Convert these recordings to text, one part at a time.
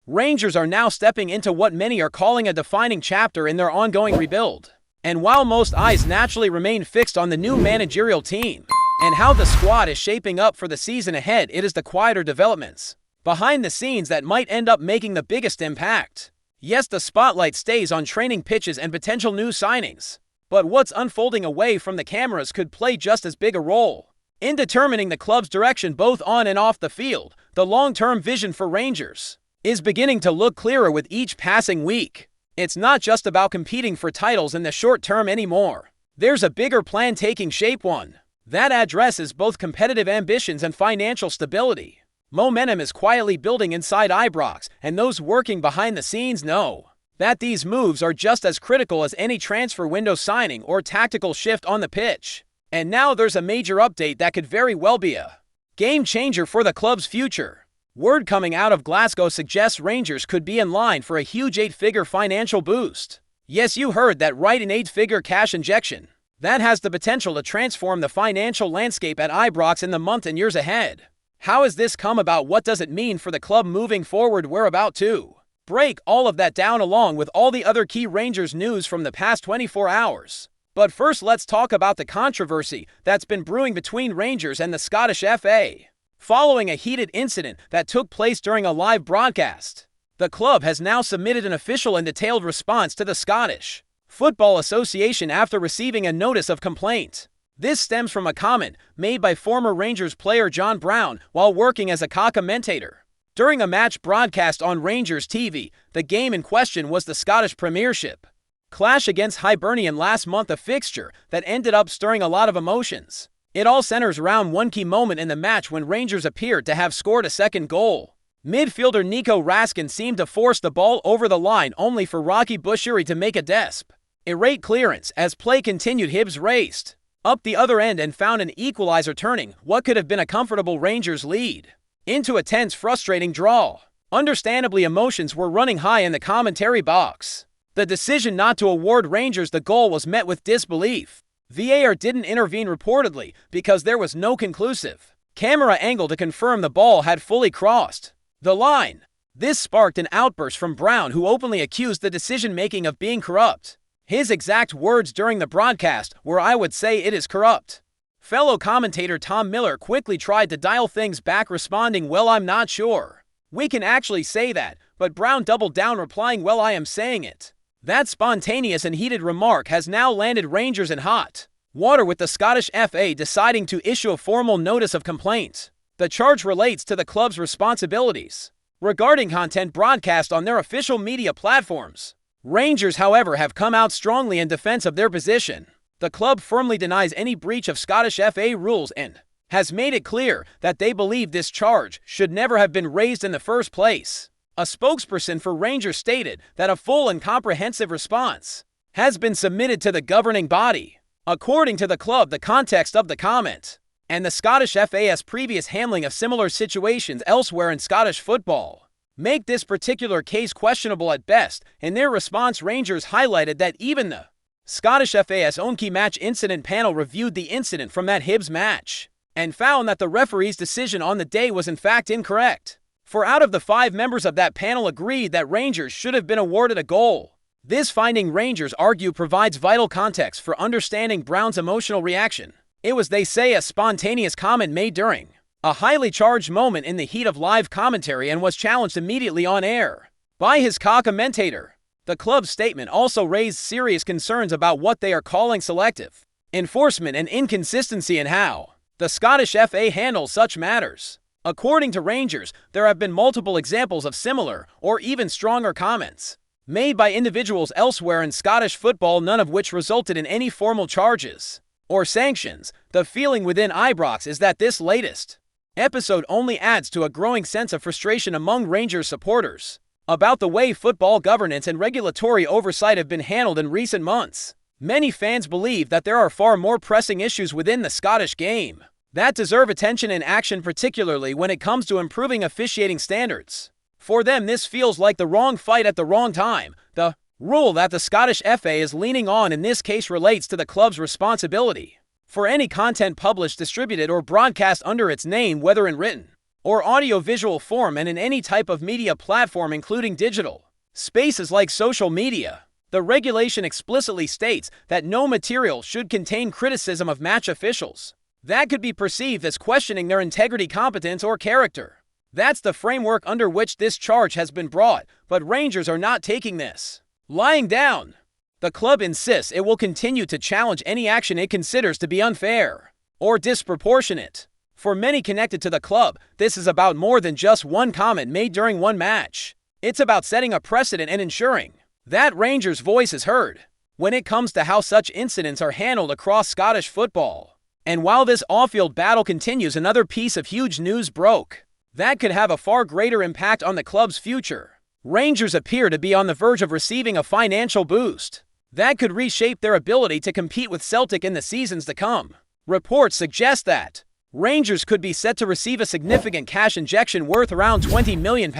Rangers are now stepping into what many are calling a defining chapter in their ongoing rebuild. And while most eyes naturally remain fixed on the new managerial team and how the squad is shaping up for the season ahead, it is the quieter developments behind the scenes that might end up making the biggest impact. Yes, the spotlight stays on training pitches and potential new signings, but what's unfolding away from the cameras could play just as big a role in determining the club's direction both on and off the field. The long-term vision for Rangers is beginning to look clearer with each passing week. It's not just about competing for titles in the short term anymore. There's a bigger plan taking shape, one that addresses both competitive ambitions and financial stability. Momentum is quietly building inside Ibrox, and those working behind the scenes know that these moves are just as critical as any transfer window signing or tactical shift on the pitch. And now there's a major update that could very well be a game changer for the club's future. Word coming out of Glasgow suggests Rangers could be in line for a huge 8-figure financial boost. Yes, you heard that right, an 8-figure cash injection that has the potential to transform the financial landscape at Ibrox in the months and years ahead. How has this come about? What does it mean for the club moving forward? We're about to break all of that down along with all the other key Rangers news from the past 24 hours. But first, let's talk about the controversy that's been brewing between Rangers and the Scottish FA. Following a heated incident that took place during a live broadcast, the club has now submitted an official and detailed response to the Scottish Football Association after receiving a notice of complaint. This stems from a comment made by former Rangers player John Brown while working as a co-commentator during a match broadcast on Rangers TV. The game in question was the Scottish Premiership clash against Hibernian last month, a fixture that ended up stirring a lot of emotions. It all centers around one key moment in the match when Rangers appeared to have scored a second goal. Midfielder Nico Raskin seemed to force the ball over the line only for Rocky Bushiri to make a desperate clearance. As play continued, Hibs raced up the other end and found an equalizer, turning what could have been a comfortable Rangers lead into a tense, frustrating draw. Understandably, emotions were running high in the commentary box. The decision not to award Rangers the goal was met with disbelief. VAR didn't intervene reportedly because there was no conclusive camera angle to confirm the ball had fully crossed the line. This sparked an outburst from Brown, who openly accused the decision-making of being corrupt. His exact words during the broadcast were, "I would say it is corrupt." Fellow commentator Tom Miller quickly tried to dial things back, responding, "Well, I'm not sure we can actually say that," but Brown doubled down, replying, "Well, I am saying it." That spontaneous and heated remark has now landed Rangers in hot water, with the Scottish FA deciding to issue a formal notice of complaint. The charge relates to the club's responsibilities regarding content broadcast on their official media platforms. Rangers, however, have come out strongly in defense of their position. The club firmly denies any breach of Scottish FA rules and has made it clear that they believe this charge should never have been raised in the first place. A spokesperson for Rangers stated that a full and comprehensive response has been submitted to the governing body. According to the club, the context of the comment and the Scottish FA's previous handling of similar situations elsewhere in Scottish football make this particular case questionable at best. In their response, Rangers highlighted that even the Scottish FA's own key match incident panel reviewed the incident from that Hibs match and found that the referee's decision on the day was in fact incorrect. 4 out of the 5 members of that panel agreed that Rangers should have been awarded a goal. This finding, Rangers argue, provides vital context for understanding Brown's emotional reaction. It was, they say, a spontaneous comment made during a highly charged moment in the heat of live commentary and was challenged immediately on air by his co-commentator. The club's statement also raised serious concerns about what they are calling selective enforcement and inconsistency in how the Scottish FA handles such matters. According to Rangers, there have been multiple examples of similar or even stronger comments made by individuals elsewhere in Scottish football, none of which resulted in any formal charges or sanctions. The feeling within Ibrox is that this latest episode only adds to a growing sense of frustration among Rangers supporters about the way football governance and regulatory oversight have been handled in recent months. Many fans believe that there are far more pressing issues within the Scottish game that deserve attention and action, particularly when it comes to improving officiating standards. For them, this feels like the wrong fight at the wrong time. The rule that the Scottish FA is leaning on in this case relates to the club's responsibility for any content published, distributed, or broadcast under its name, whether in written or audio-visual form and in any type of media platform including digital spaces like social media. The regulation explicitly states that no material should contain criticism of match officials that could be perceived as questioning their integrity, competence, or character. That's the framework under which this charge has been brought, but Rangers are not taking this lying down. The club insists it will continue to challenge any action it considers to be unfair or disproportionate. For many connected to the club, this is about more than just one comment made during one match. It's about setting a precedent and ensuring that Rangers' voice is heard when it comes to how such incidents are handled across Scottish football. And while this off-field battle continues, another piece of huge news broke that could have a far greater impact on the club's future. Rangers appear to be on the verge of receiving a financial boost that could reshape their ability to compete with Celtic in the seasons to come. Reports suggest that Rangers could be set to receive a significant cash injection worth around £20 million.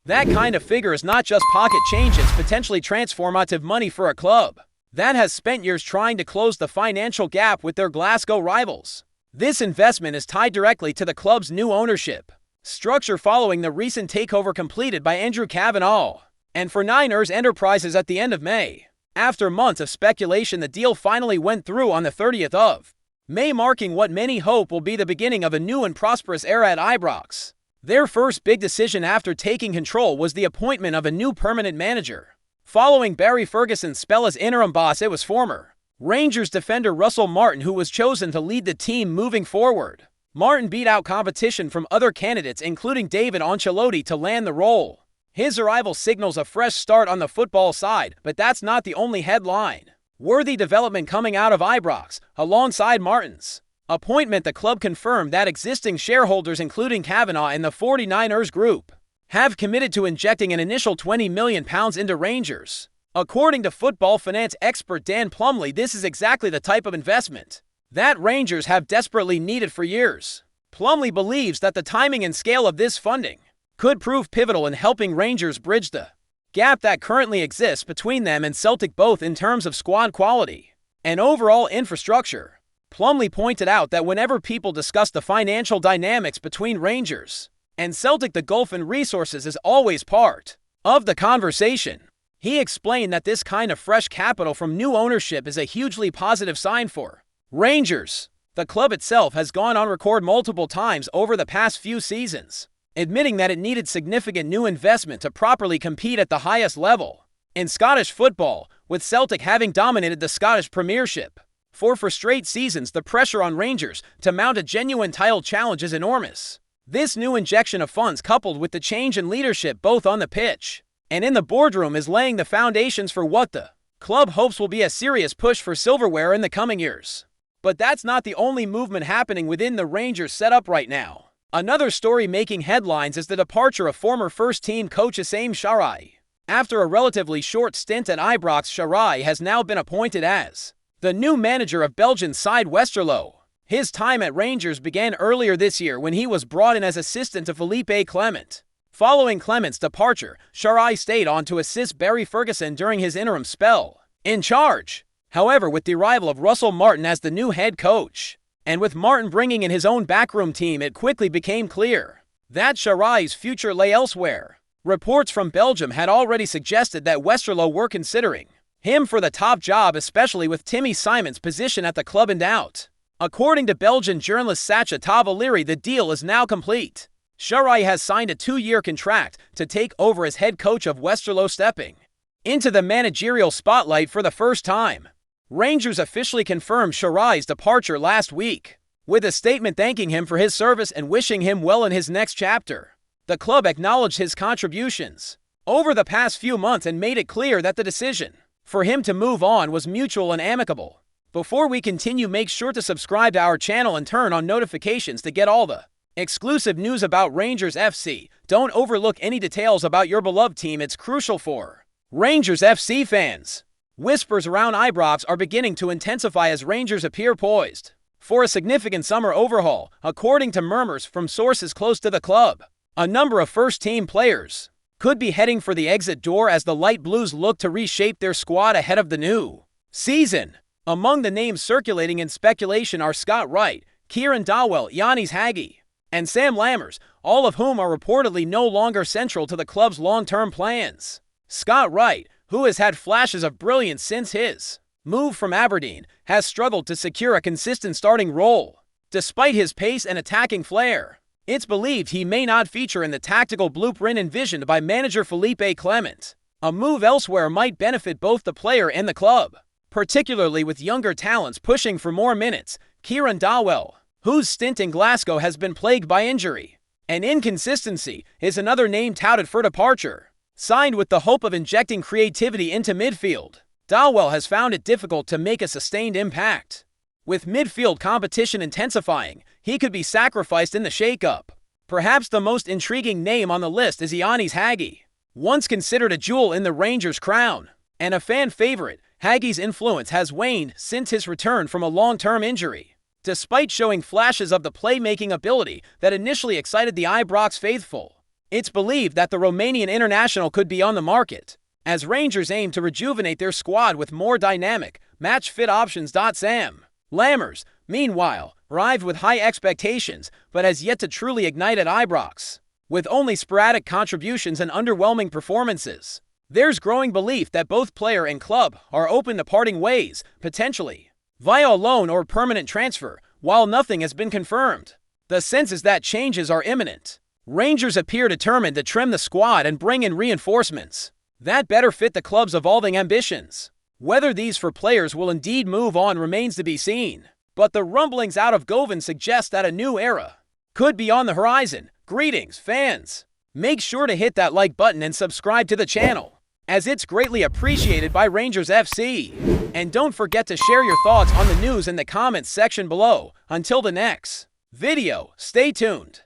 That kind of figure is not just pocket change, it's potentially transformative money for a club that has spent years trying to close the financial gap with their Glasgow rivals. This investment is tied directly to the club's new ownership structure following the recent takeover completed by Andrew Kavanagh and for Niners Enterprises at the end of May. After months of speculation, the deal finally went through on the 30th of May, marking what many hope will be the beginning of a new and prosperous era at Ibrox. Their first big decision after taking control was the appointment of a new permanent manager. Following Barry Ferguson's spell as interim boss, it was former Rangers defender Russell Martin who was chosen to lead the team moving forward. Martin beat out competition from other candidates, including David Ancelotti, to land the role. His arrival signals a fresh start on the football side, but that's not the only headline-worthy development coming out of Ibrox. Alongside Martin's appointment, the club confirmed that existing shareholders, including Kavanagh and the 49ers Group, have committed to injecting an initial £20 million into Rangers. According to football finance expert Dan Plumley, this is exactly the type of investment that Rangers have desperately needed for years. Plumley believes that the timing and scale of this funding could prove pivotal in helping Rangers bridge the gap that currently exists between them and Celtic, both in terms of squad quality and overall infrastructure. Plumley pointed out that whenever people discuss the financial dynamics between Rangers and Celtic, the gulf in resources is always part of the conversation. He explained that this kind of fresh capital from new ownership is a hugely positive sign for Rangers. The club itself has gone on record multiple times over the past few seasons, admitting that it needed significant new investment to properly compete at the highest level in Scottish football, with Celtic having dominated the Scottish Premiership for straight seasons. The pressure on Rangers to mount a genuine title challenge is enormous. This new injection of funds, coupled with the change in leadership both on the pitch and in the boardroom, is laying the foundations for what the club hopes will be a serious push for silverware in the coming years. But that's not the only movement happening within the Rangers setup right now. Another story making headlines is the departure of former first-team coach Hissam Sharai. After a relatively short stint at Ibrox, Sharai has now been appointed as the new manager of Belgian side Westerlo. His time at Rangers began earlier this year when he was brought in as assistant to Philippe Clement. Following Clement's departure, Sharai stayed on to assist Barry Ferguson during his interim spell in charge. However, with the arrival of Russell Martin as the new head coach, and with Martin bringing in his own backroom team, it quickly became clear that Sharai's future lay elsewhere. Reports from Belgium had already suggested that Westerlo were considering him for the top job, especially with Timmy Simon's position at the club in doubt. According to Belgian journalist Sacha Tavaliri, the deal is now complete. Sharai has signed a 2-year contract to take over as head coach of Westerlo, stepping into the managerial spotlight for the first time. Rangers officially confirmed Sharai's departure last week, with a statement thanking him for his service and wishing him well in his next chapter. The club acknowledged his contributions over the past few months and made it clear that the decision for him to move on was mutual and amicable. Before we continue, make sure to subscribe to our channel and turn on notifications to get all the exclusive news about Rangers FC. Don't overlook any details about your beloved team, it's crucial for Rangers FC fans. Whispers around Ibrox are beginning to intensify as Rangers appear poised for a significant summer overhaul, according to murmurs from sources close to the club. A number of first-team players could be heading for the exit door as the Light Blues look to reshape their squad ahead of the new season. Among the names circulating in speculation are Scott Wright, Kieran Dowell, Yannis HAGI, and Sam Lammers, all of whom are reportedly no longer central to the club's long-term plans. Scott Wright, who has had flashes of brilliance since his move from Aberdeen, has struggled to secure a consistent starting role. Despite his pace and attacking flair, it's believed he may not feature in the tactical blueprint envisioned by manager Felipe Clement. A move elsewhere might benefit both the player and the club, particularly with younger talents pushing for more minutes. Kieran Dowell, whose stint in Glasgow has been plagued by injury and inconsistency, is another name touted for departure. Signed with the hope of injecting creativity into midfield, Dowell has found it difficult to make a sustained impact. With midfield competition intensifying, he could be sacrificed in the shake-up. Perhaps the most intriguing name on the list is HAGI. Once considered a jewel in the Rangers' crown and a fan favorite, Hagi's influence has waned since his return from a long-term injury. Despite showing flashes of the playmaking ability that initially excited the Ibrox faithful, it's believed that the Romanian international could be on the market, as Rangers aim to rejuvenate their squad with more dynamic, match-fit options. Sam Lammers, meanwhile, arrived with high expectations but has yet to truly ignite at Ibrox. With only sporadic contributions and underwhelming performances, there's growing belief that both player and club are open to parting ways, potentially via a loan or permanent transfer, while nothing has been confirmed. The sense is that changes are imminent. Rangers appear determined to trim the squad and bring in reinforcements that better fit the club's evolving ambitions. Whether these four players will indeed move on remains to be seen, but the rumblings out of Govan suggest that a new era could be on the horizon. Greetings, fans! Make sure to hit that like button and subscribe to the channel, as it's greatly appreciated by Rangers FC. And don't forget to share your thoughts on the news in the comments section below. Until the next video, stay tuned.